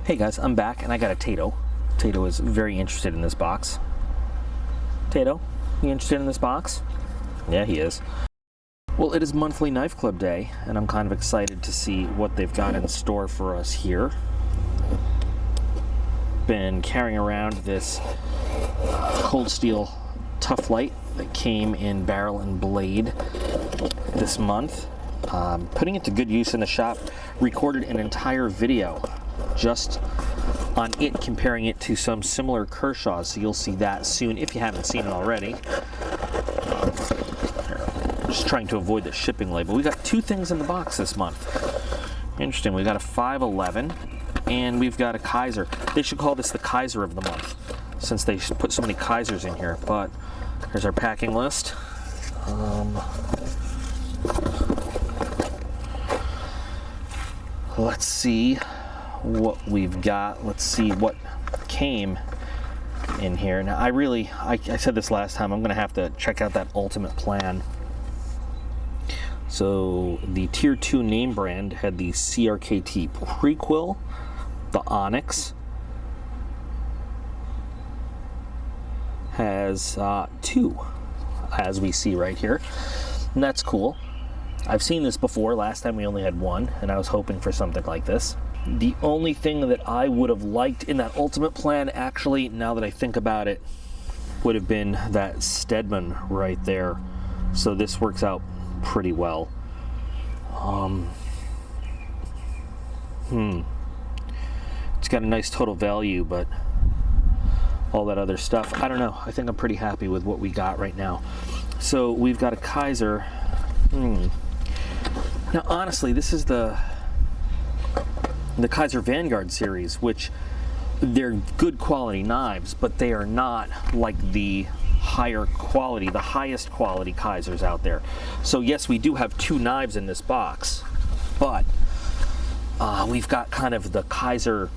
Hey guys, I'm back and I got a Tato. Tato is very interested in this box. Tato, you interested in this box? Yeah, he is. Well, it is monthly Knife Club day and I'm kind of excited to see what they've got in store for us here. Been carrying around this Cold Steel Tough Light that came in barrel and blade this month. Putting it to good use in the shop, recorded an entire video just on it, comparing it to some similar Kershaws, so you'll see that soon if you haven't seen it already. Just trying to avoid the shipping label. We got two things in the box this month. Interesting, we got a 511 and we've got a Kizer. They should call this the Kizer of the month since they put so many Kizers in here, but here's our packing list. Let's see what we've got. Let's see what came in here. Now, I said this last time, I'm going to have to check out that Ultimate Plan. So the Tier 2 name brand had the CRKT Prequel, the Onyx, has two, as we see right here, and that's cool. I've seen this before. Last time we only had one, and I was hoping for something like this. The only thing that I would have liked in that Ultimate Plan, actually, now that I think about it, would have been that Stedman right there. So this works out pretty well. It's got a nice total value, but all that other stuff, I don't know. I think I'm pretty happy with what we got right now. So we've got a Kizer. Now, honestly, this is the Kizer Vanguard series, which they're good quality knives, but they are not like the higher quality, the highest quality Kizers out there. So yes, we do have two knives in this box, but we've got kind of the Kizer,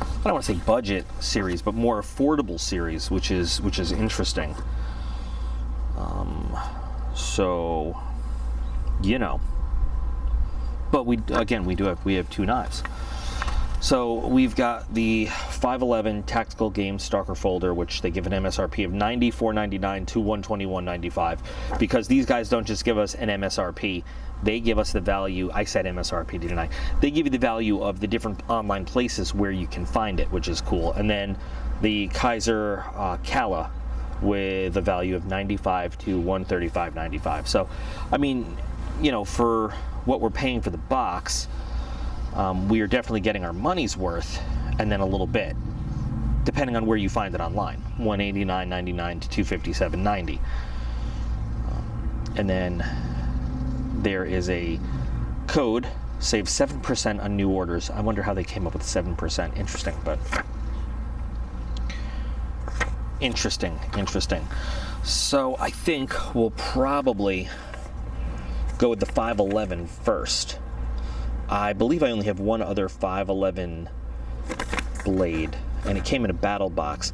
I don't want to say budget series, but more affordable series, which is interesting. So, you know, but we have two knives. So we've got the 511 Tactical Games Stalker folder, which they give an MSRP of $94.99 to $121.95, because these guys don't just give us an MSRP, they give us the value. I said MSRP, didn't I? They give you the value of the different online places where you can find it, which is cool. And then the Kizer Kala with a value of $95 to $135.95. So, I mean, you know, for what we're paying for the box, we are definitely getting our money's worth, and then a little bit, depending on where you find it online. $189.99 to $257.90. And then there is a code, save 7% on new orders. I wonder how they came up with 7%. Interesting, but interesting. So I think we'll probably go with the 511 first. I believe I only have one other 511 blade, and it came in a battle box.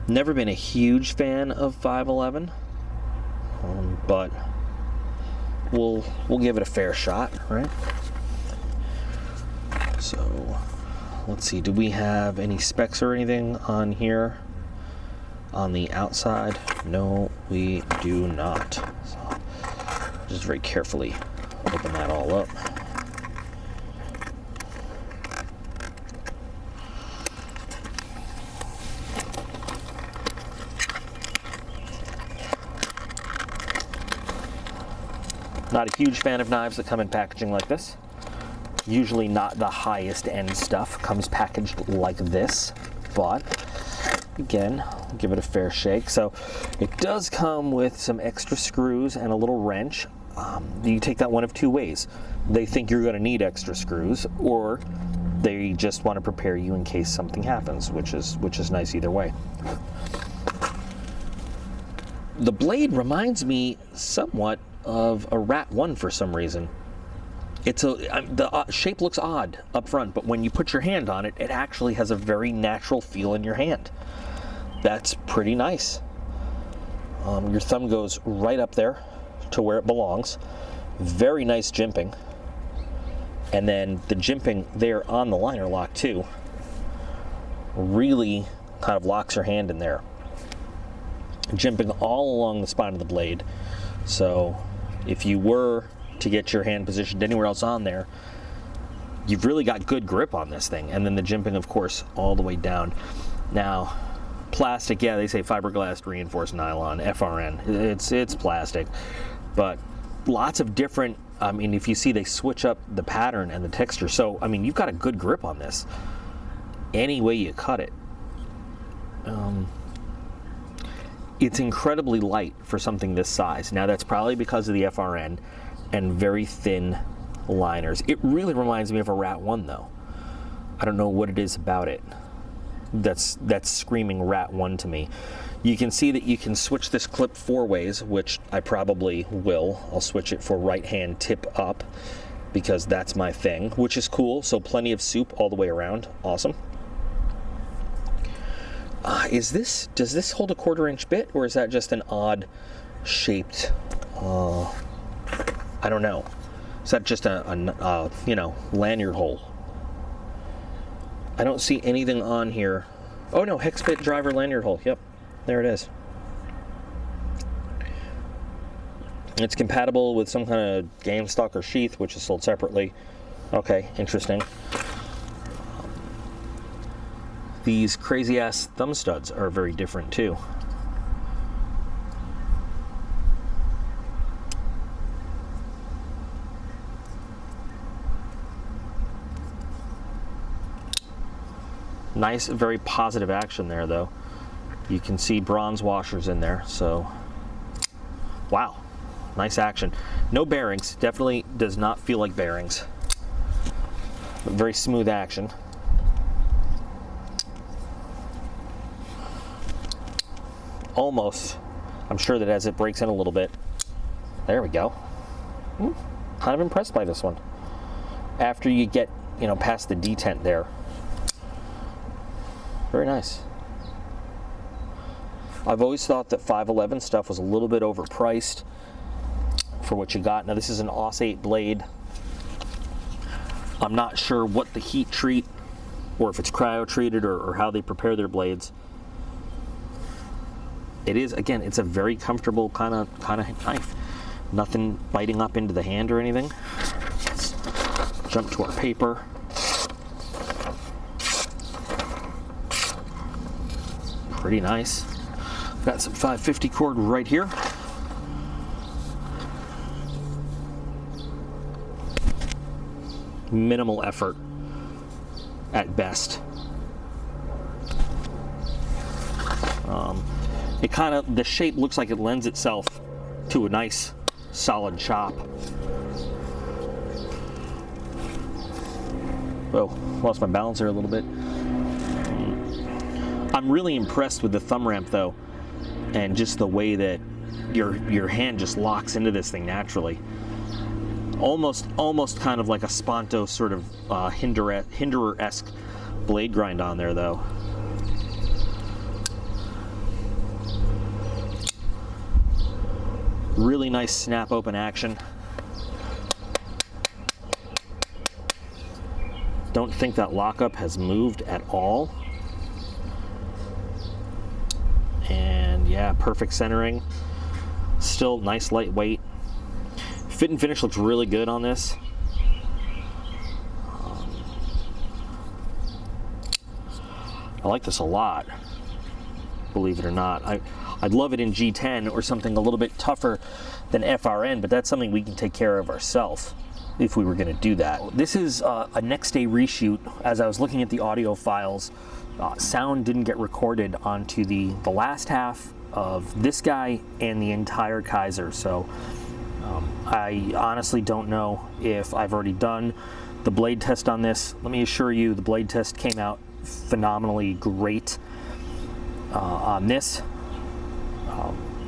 Never been a huge fan of 511, but we'll give it a fair shot, right? So let's see, do we have any specs or anything on here on the outside? No, we do not. So just very carefully open that all up. Not a huge fan of knives that come in packaging like this. Usually not the highest end stuff comes packaged like this, but again, I'll give it a fair shake. So it does come with some extra screws and a little wrench. You take that one of two ways. They think you're going to need extra screws, or they just want to prepare you in case something happens, which is nice either way. The blade reminds me somewhat of a Rat 1 for some reason. The shape looks odd up front, but when you put your hand on it, it actually has a very natural feel in your hand. That's pretty nice. Your thumb goes right up there to where it belongs. Very nice jimping. And then the jimping there on the liner lock too. really kind of locks your hand in there. Jimping all along the spine of the blade. So if you were to get your hand positioned anywhere else on there, you've really got good grip on this thing. And then the jimping, of course, all the way down. Now, plastic, yeah, they say fiberglass reinforced nylon, FRN. It's plastic, but lots of different, I mean, if you see, they switch up the pattern and the texture. So, I mean, you've got a good grip on this any way you cut it. It's incredibly light for something this size. Now, that's probably because of the FRN and very thin liners. It really reminds me of a Rat 1, though. I don't know what it is about it that's screaming Rat 1 to me. You can see that you can switch this clip 4 ways, which I probably will. I'll switch it for right hand tip up because that's my thing, which is cool. So plenty of soup all the way around. Awesome. Does this hold a 1/4 inch bit, or is that just an odd shaped, I don't know. Is that just a you know, lanyard hole? I don't see anything on here. Oh no, hex bit driver lanyard hole. Yep, there it is. It's compatible with some kind of game Stalker sheath, which is sold separately. Okay, interesting. These crazy ass thumb studs are very different too. Nice, very positive action there though. You can see bronze washers in there, so wow, nice action. No bearings, definitely does not feel like bearings, but very smooth action. Almost, I'm sure that as it breaks in a little bit, there we go. Kind of impressed by this one. After you get, you know, past the detent there. Very nice. I've always thought that 511 stuff was a little bit overpriced for what you got. Now this is an AUS 8 blade. I'm not sure what the heat treat, or if it's cryo treated, or how they prepare their blades. It is, again, it's a very comfortable kind of knife. Nothing biting up into the hand or anything. Let's jump to our paper. Pretty nice. Got some 550 cord right here. Minimal effort at best. It kind of, the shape looks like it lends itself to a nice solid chop. Oh, lost my balance there a little bit. I'm really impressed with the thumb ramp though, and just the way that your hand just locks into this thing naturally. Almost kind of like a Sponto sort of Hinderer-esque blade grind on there though. Really nice snap open action. Don't think that lockup has moved at all. And yeah, perfect centering. Still nice lightweight. Fit and finish looks really good on this. I like this a lot, believe it or not. I'd love it in G10 or something a little bit tougher than FRN, but that's something we can take care of ourselves if we were going to do that. This is a next day reshoot. As I was looking at the audio files, sound didn't get recorded onto the last half of this guy and the entire Kizer, so I honestly don't know if I've already done the blade test on this. Let me assure you, the blade test came out phenomenally great on this.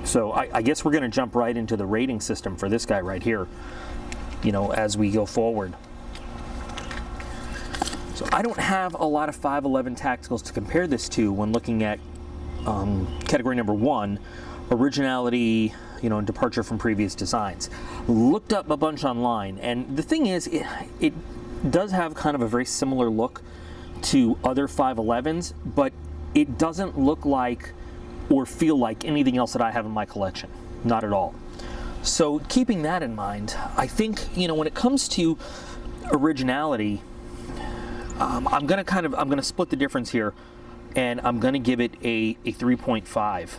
So I guess we're going to jump right into the rating system for this guy right here, you know, as we go forward. So I don't have a lot of 511 tacticals to compare this to when looking at category number 1, originality, you know, and departure from previous designs. Looked up a bunch online, and the thing is, it does have kind of a very similar look to other 511s, but it doesn't look like or feel like anything else that I have in my collection. Not at all. So keeping that in mind, I think, when it comes to originality, I'm gonna split the difference here, and I'm gonna give it a 3.5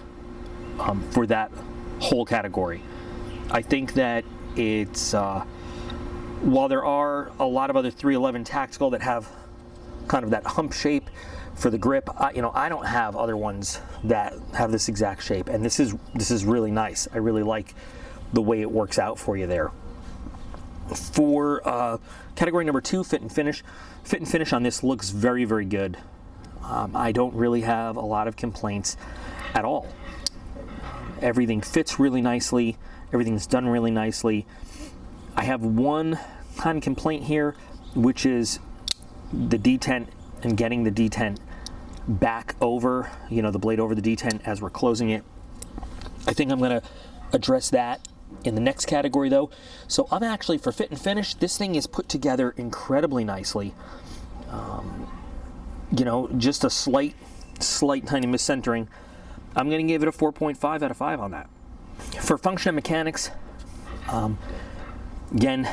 for that whole category. I think that it's while there are a lot of other 311 tactical that have kind of that hump shape for the grip, I don't have other ones that have this exact shape, and this is really nice. I really like the way it works out for you there. For category number 2, fit and finish on this looks very, very good. I don't really have a lot of complaints at all. Everything fits really nicely. Everything's done really nicely. I have one kind of complaint here, which is the detent and getting the detent back over, the blade over the detent as we're closing it. I think I'm going to address that in the next category though. So I'm actually, for fit and finish, this thing is put together incredibly nicely. Just a slight tiny miscentering. I'm going to give it a 4.5 out of 5 on that. For function and mechanics, again,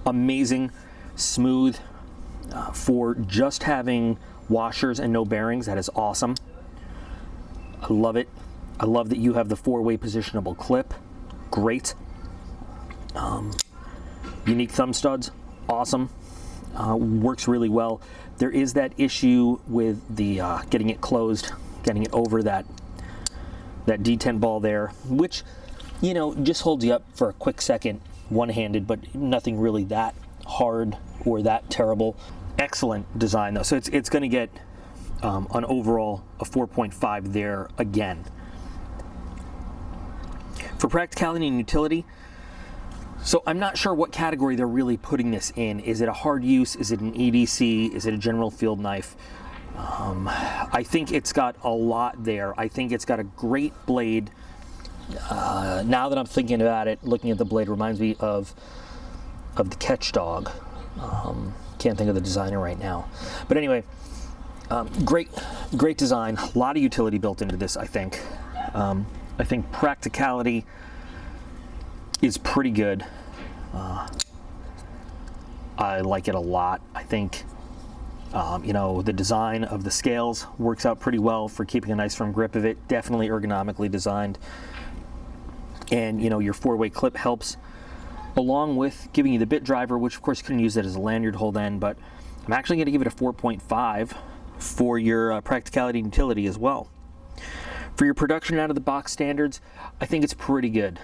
amazing, smooth. For just having washers and no bearings, that is awesome. I love it. I love that you have the 4-way positionable clip. Great. Unique thumb studs, awesome. Works really well. There is that issue with the getting it closed, getting it over that detent ball there, which just holds you up for a quick second one-handed, but nothing really that hard or that terrible. Excellent design though, so it's going to get an overall a 4.5 there again. For practicality and utility, so I'm not sure what category they're really putting this in. Is it a hard use? Is it an EDC? Is it a general field knife? I think it's got a lot there. I think it's got a great blade. Now that I'm thinking about it, looking at the blade reminds me of the Catch Dog. Can't think of the designer right now. But anyway, great design. A lot of utility built into this, I think. I think practicality is pretty good. I like it a lot. I think the design of the scales works out pretty well for keeping a nice firm grip of it. Definitely ergonomically designed. And your 4-way clip helps, along with giving you the bit driver, which of course you couldn't use that as a lanyard hold then, but I'm actually going to give it a 4.5 for your practicality and utility as well. For your production out of the box standards, I think it's pretty good.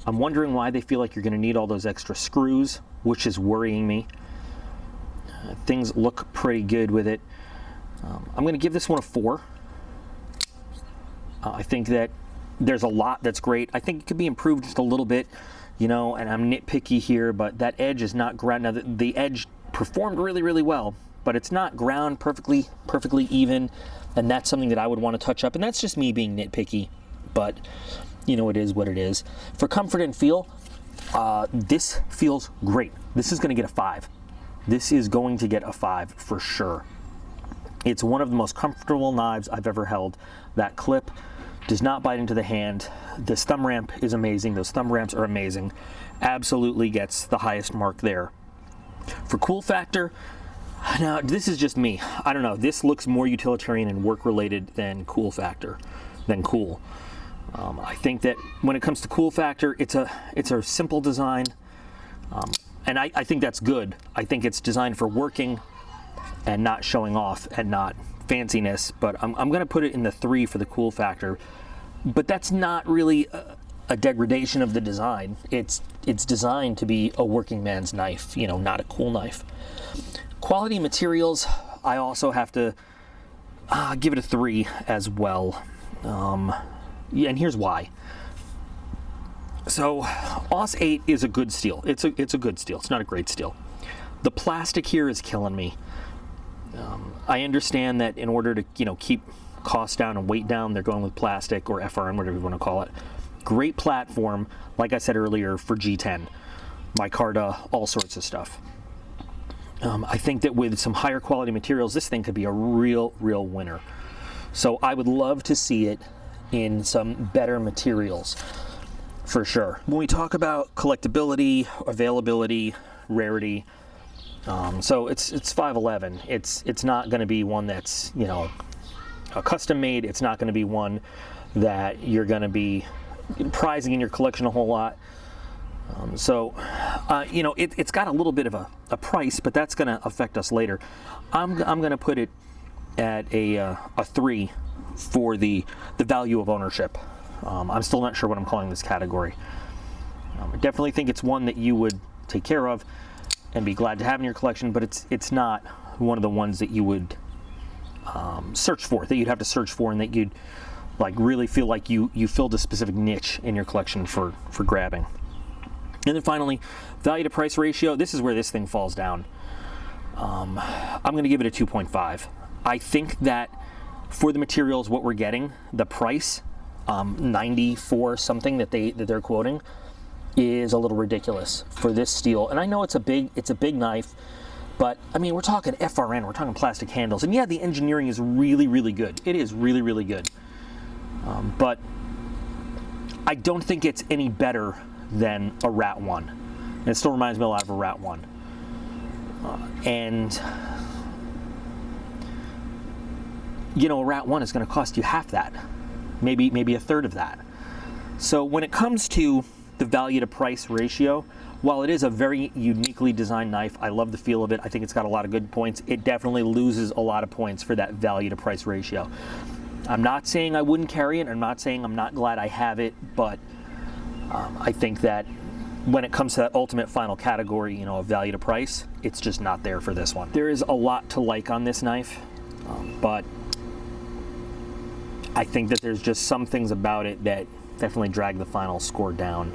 I'm wondering why they feel like you're going to need all those extra screws, which is worrying me. Things look pretty good with it. I'm going to give this one a 4. I think that there's a lot that's great. I think it could be improved just a little bit, and I'm nitpicky here, but that edge is not ground. Now, the edge performed really, really well, but it's not ground perfectly even, and that's something that I would want to touch up, and that's just me being nitpicky, but it is what it is. For comfort and feel, this feels great. This is going to get a 5. This is going to get a 5 for sure. It's one of the most comfortable knives I've ever held. That clip does not bite into the hand. This thumb ramp is amazing. Those thumb ramps are amazing. Absolutely gets the highest mark there. For cool factor, now this is just me. I don't know. This looks more utilitarian and work related than cool factor, cool. I think that when it comes to cool factor, it's a simple design, and I think that's good. I think it's designed for working and not showing off and not fanciness, but I'm going to put it in the 3 for the cool factor. But that's not really a degradation of the design. It's designed to be a working man's knife, not a cool knife. Quality materials, I also have to give it a 3 as well. And here's why. So, Os 8 is a good steel. It's a good steel. It's not a great steel. The plastic here is killing me. I understand that in order to keep costs down and weight down, they're going with plastic or FRN, whatever you want to call it. Great platform, like I said earlier, for G10. micarta, all sorts of stuff. I think that with some higher quality materials, this thing could be a real winner. So I would love to see it in some better materials, for sure. When we talk about collectability, availability, rarity, so it's 511. It's not going to be one that's, you know, a custom made. It's not going to be one that you're going to be prizing in your collection a whole lot. You know, it's got a little bit of a price, but that's going to affect us later. I'm going to put it at a 3 for the value of ownership. I'm still not sure what I'm calling this category. I definitely think it's one that you would take care of and be glad to have in your collection, but it's not one of the ones that you would search for, that you'd have to search for, and that you'd like really feel like you filled a specific niche in your collection for grabbing. And then finally, value to price ratio. This is where this thing falls down. I'm going to give it a 2.5. I think that for the materials, what we're getting, the price, 94 something that they're quoting, is a little ridiculous for this steel. And I know it's a big knife, but I mean, we're talking FRN, we're talking plastic handles, and yeah, the engineering is really good. It is really good. But I don't think it's any better than a Rat 1. And it still reminds me a lot of a Rat 1. And you know, a Rat 1 is going to cost you half that, maybe a third of that. So when it comes to the value to price ratio, while it is a very uniquely designed knife, I love the feel of it, I think it's got a lot of good points, it definitely loses a lot of points for that value to price ratio. I'm not saying I wouldn't carry it, I'm not saying I'm not glad I have it, but I think that when it comes to that ultimate final category, you know, of value to price, it's just not there for this one. There is a lot to like on this knife, but I think that there's just some things about it that definitely drag the final score down.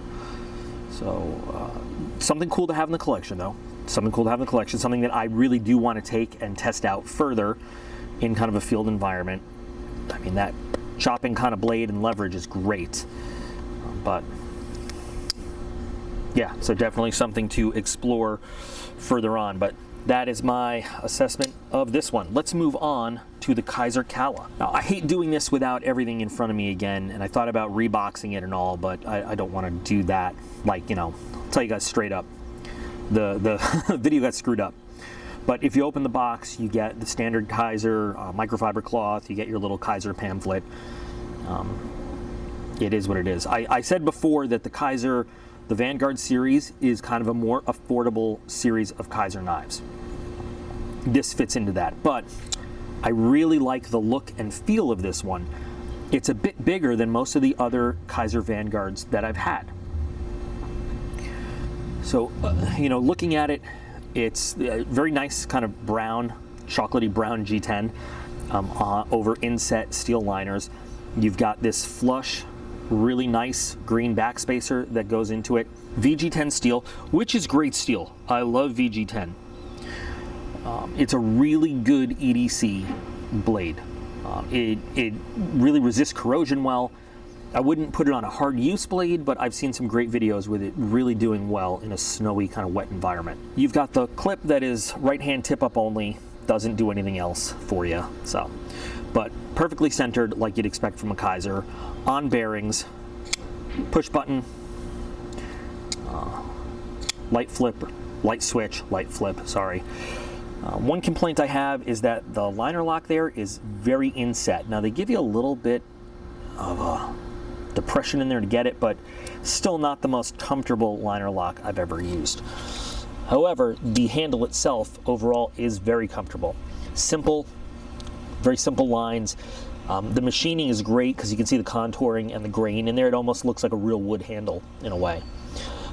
So something cool to have in the collection, though. Something cool to have in the collection, something that I really do want to take and test out further in kind of a field environment. I mean, that chopping kind of blade and leverage is great, but yeah, so definitely something to explore further on. But that is my assessment of this one. Let's move on to the Kizer Kala. Now, I hate doing this without everything in front of me again, and I thought about reboxing it and all, but I don't want to do that. Like, you know, I'll tell you guys straight up, the video got screwed up. But if you open the box, you get the standard Kizer microfiber cloth, you get your little Kizer pamphlet. It is what it is. I said before that the Kizer, the Vanguard series, is kind of a more affordable series of Kizer knives. This fits into that, but I really like the look and feel of this one. It's a bit bigger than most of the other Kizer Vanguards that I've had. So, you know, looking at it, it's a very nice kind of brown, chocolatey brown G10 over inset steel liners. You've got this flush, really nice green backspacer that goes into it. VG10 steel, which is great steel. I love VG10. It's a really good EDC blade. It really resists corrosion well. I wouldn't put it on a hard use blade, but I've seen some great videos with it really doing well in a snowy kind of wet environment. You've got the clip that is right hand tip up only, doesn't do anything else for you. So, but perfectly centered like you'd expect from a Kizer. On bearings, push button, light flip, light switch, light flip, sorry. One complaint I have is that the liner lock there is very inset. Now they give you a little bit of a depression in there to get it, but still not the most comfortable liner lock I've ever used. However, the handle itself overall is very comfortable. Simple, very simple lines. The machining is great because you can see the contouring and the grain in there. It almost looks like a real wood handle in a way.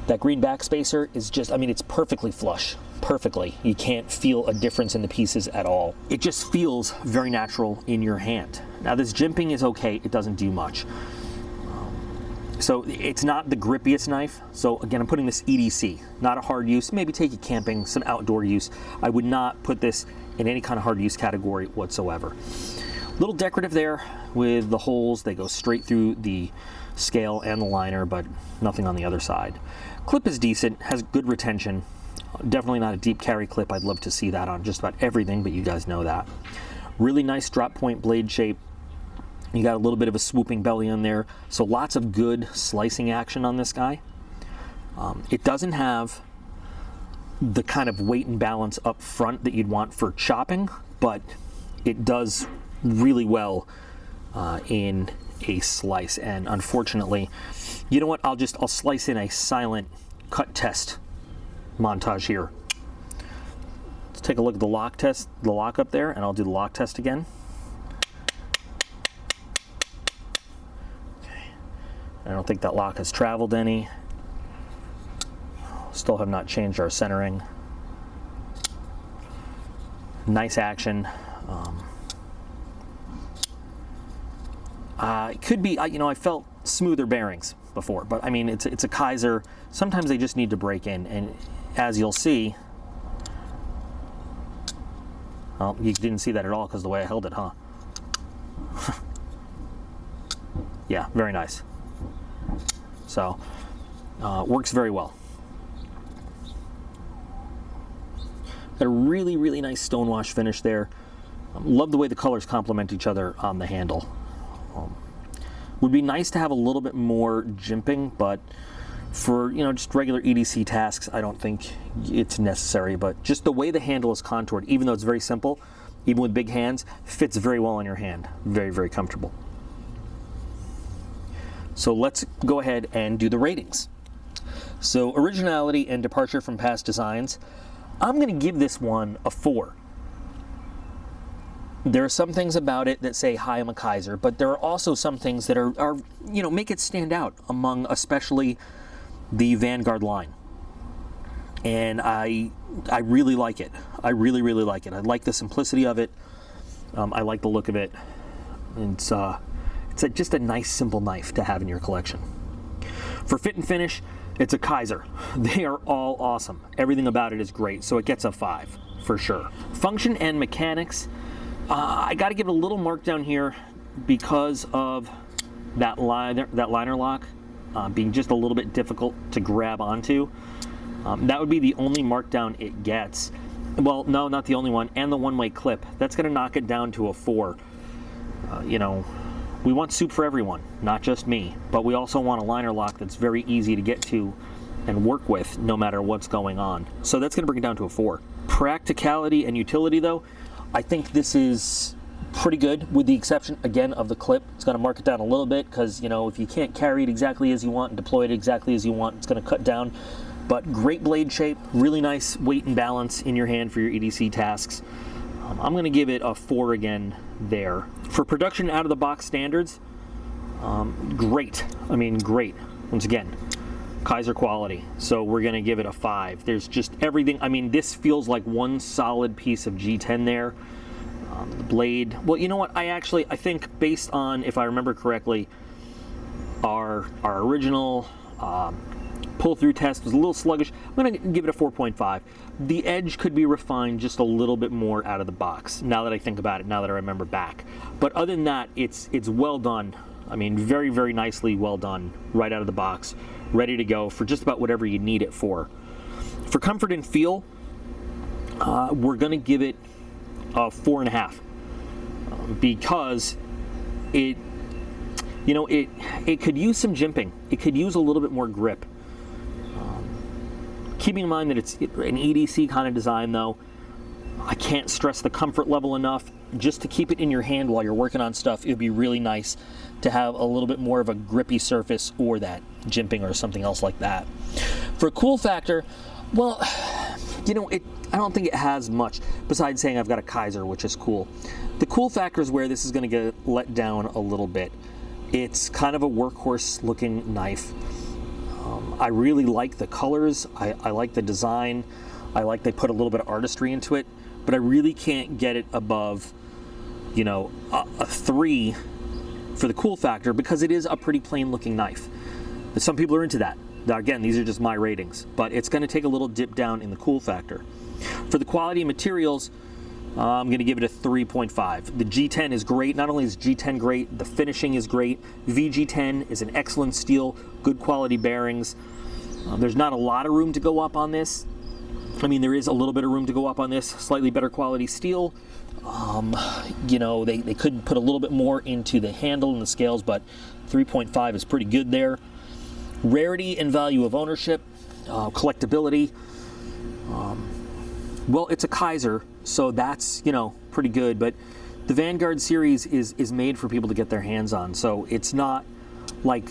That green backspacer is just, I mean, it's perfectly flush, perfectly. You can't feel a difference in the pieces at all. It just feels very natural in your hand. Now this jimping is okay, it doesn't do much. So it's not the grippiest knife. So again, I'm putting this EDC, not a hard use, maybe take it camping, some outdoor use. I would not put this in any kind of hard use category whatsoever. Little decorative there with the holes, they go straight through the scale and the liner, but nothing on the other side. Clip is decent, has good retention. Definitely not a deep carry clip. I'd love to see that on just about everything, but you guys know that. Really nice drop point blade shape. You got a little bit of a swooping belly on there, so lots of good slicing action on this guy. It doesn't have the kind of weight and balance up front that you'd want for chopping, but it does really well in a slice. And unfortunately, you know what? I'll slice in a silent cut test montage here. Let's take a look at the lock test, the lock up there, and I'll do the lock test again. Okay. I don't think that lock has traveled any. Still have not changed our centering. Nice action. It could be, you know, I felt smoother bearings before, but I mean, it's a Kizer. Sometimes they just need to break in, and as you'll see, well, you didn't see that at all because the way I held it, huh? Yeah, very nice. So, works very well. Got a really, really nice stonewash finish there. Love the way the colors complement each other on the handle. Would be nice to have a little bit more jimping, but for, you know, just regular EDC tasks, I don't think it's necessary. But just the way the handle is contoured, even though it's very simple, even with big hands, fits very well on your hand. Very, very comfortable. So let's go ahead and do the ratings. So originality and departure from past designs, I'm going to give this one a 4. There are some things about it that say, hi, I'm a Kizer, but there are also some things that are you know, make it stand out among especially the Vanguard line. And I really like it. I really, really like it. I like the simplicity of it. I like the look of it. It's just a nice, simple knife to have in your collection. For fit and finish, it's a Kizer. They are all awesome. Everything about it is great, so it gets a 5 for sure. Function and mechanics, I got to give it a little mark down here because of that liner lock being just a little bit difficult to grab onto. That would be the only markdown it gets. Well, no, not the only one, and the one-way clip. That's going to knock it down to a 4. You know, we want soup for everyone, not just me, but we also want a liner lock that's very easy to get to and work with no matter what's going on. So that's going to bring it down to a 4. Practicality and utility, though, I think this is pretty good, with the exception, again, of the clip. It's going to mark it down a little bit because, you know, if you can't carry it exactly as you want and deploy it exactly as you want, it's going to cut down. But great blade shape, really nice weight and balance in your hand for your EDC tasks. I'm going to give it a 4 again there. For production out of the box standards, great. I mean, great. Once again, Kizer quality. So we're going to give it a 5. There's just everything. I mean, this feels like one solid piece of G10 there. The blade. Well, you know what? I think based on, if I remember correctly, our original pull-through test was a little sluggish. I'm going to give it a 4.5. The edge could be refined just a little bit more out of the box, now that I think about it, now that I remember back. But other than that, it's well done. I mean, very, very nicely well done right out of the box, ready to go for just about whatever you need it for. For comfort and feel, we're going to give it a 4.5 because it, you know, it could use some jimping. It could use a little bit more grip. Keeping in mind that it's an EDC kind of design, though, I can't stress the comfort level enough. Just to keep it in your hand while you're working on stuff, it would be really nice to have a little bit more of a grippy surface or that jimping or something else like that. For cool factor, well, you know, I don't think it has much besides saying I've got a Kizer, which is cool. The cool factor is where this is going to get let down a little bit. It's kind of a workhorse looking knife. I really like the colors. I like the design. I like they put a little bit of artistry into it, but I really can't get it above, you know, a 3 for the cool factor because it is a pretty plain looking knife. Some people are into that. Now, again, these are just my ratings, but it's going to take a little dip down in the cool factor. For the quality of materials, I'm going to give it a 3.5. The G10 is great. Not only is G10 great, the finishing is great. VG10 is an excellent steel, good quality bearings. There's not a lot of room to go up on this. I mean, there is a little bit of room to go up on this. Slightly better quality steel. You know, they could put a little bit more into the handle and the scales, but 3.5 is pretty good there. Rarity and value of ownership, collectability. Well, it's a Kizer, so that's, you know, pretty good, but the Vanguard series is made for people to get their hands on, so it's not like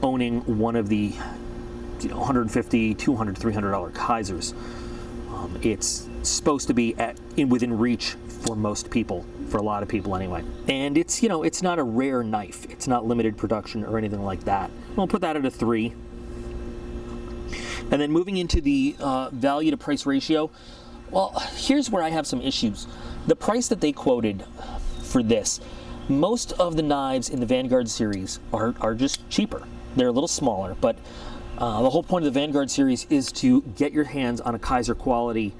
owning one of the, you know, $150, $200, $300 Kizers. It's supposed to be within reach for most people, for a lot of people anyway. And it's, you know, it's not a rare knife. It's not limited production or anything like that. We'll put that at a 3. And then moving into the value to price ratio, well, here's where I have some issues. The price that they quoted for this, most of the knives in the Vanguard series are just cheaper. They're a little smaller, but the whole point of the Vanguard series is to get your hands on a Kizer quality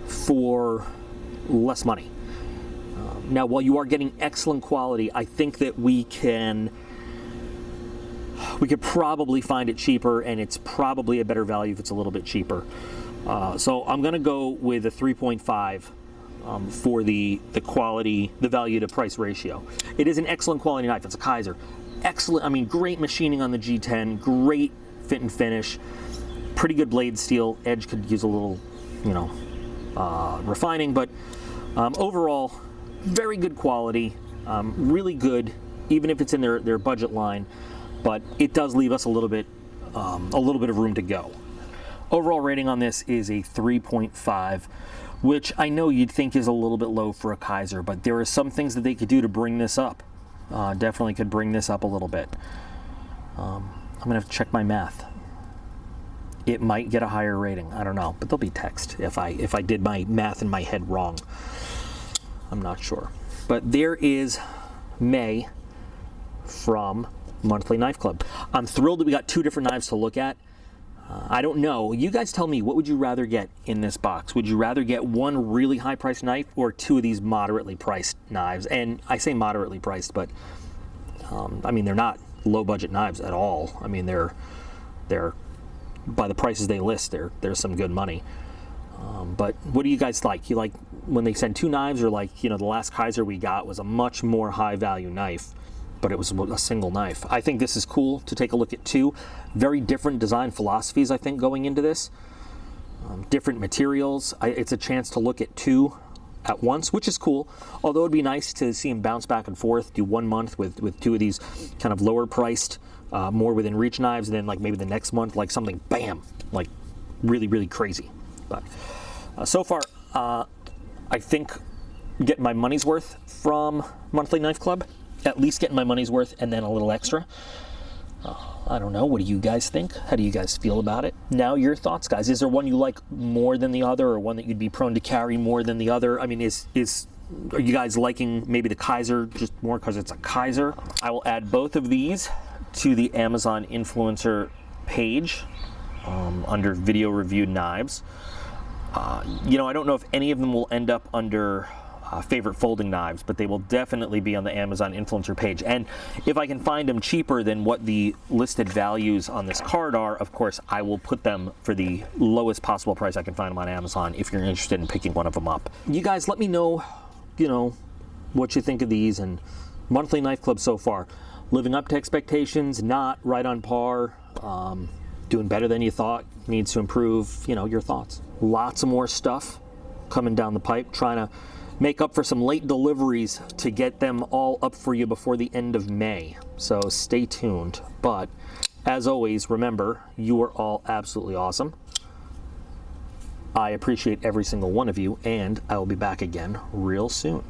for less money. Now, while you are getting excellent quality, I think that we could probably find it cheaper, and it's probably a better value if it's a little bit cheaper. So I'm going to go with a 3.5 for the quality, the value to price ratio. It is an excellent quality knife. It's a Kizer. Excellent, I mean, great machining on the G10, great fit and finish, pretty good blade steel. Edge could use a little, you know, refining, but overall, very good quality, really good, even if it's in their budget line, but it does leave us a little bit of room to go. Overall rating on this is a 3.5, which I know you'd think is a little bit low for a Kizer, but there are some things that they could do to bring this up. Definitely could bring this up a little bit. I'm gonna have to check my math. It might get a higher rating. I don't know, but there'll be text if I did my math in my head wrong. I'm not sure. But there is May from Monthly Knife Club. I'm thrilled that we got 2 different knives to look at. I don't know. You guys tell me, what would you rather get in this box? Would you rather get one really high-priced knife or 2 of these moderately priced knives? And I say moderately priced, but I mean, they're not low-budget knives at all. I mean, they're by the prices they list, there's some good money. But what do you guys like? You like when they send 2 knives, or like, you know, the last Kizer we got was a much more high-value knife, but it was a single knife. I think this is cool to take a look at 2. Very different design philosophies, I think, going into this. Different materials. It's a chance to look at 2 at once, which is cool. Although it'd be nice to see them bounce back and forth, do 1 month with 2 of these kind of lower priced, more within reach knives, and then like maybe the next month, like something, bam, like really, really crazy. But so far, I think getting my money's worth from Monthly Knife Club. At least getting my money's worth and then a little extra. I don't know. What do you guys think? How do you guys feel about it? Now, your thoughts, guys. Is there one you like more than the other, or one that you'd be prone to carry more than the other? I mean, are you guys liking maybe the Kizer just more because it's a Kizer? I will add both of these to the Amazon influencer page under video reviewed knives. You know, I don't know if any of them will end up under favorite folding knives, but they will definitely be on the Amazon influencer page. And if I can find them cheaper than what the listed values on this card are, of course, I will put them for the lowest possible price I can find them on Amazon if you're interested in picking one of them up. You guys, let me know, you know, what you think of these and Monthly Knife Club so far. Living up to expectations, not right on par, doing better than you thought, needs to improve, you know, your thoughts. Lots of more stuff coming down the pipe, trying to make up for some late deliveries to get them all up for you before the end of May. So stay tuned. But as always, remember, you are all absolutely awesome. I appreciate every single one of you, and I will be back again real soon.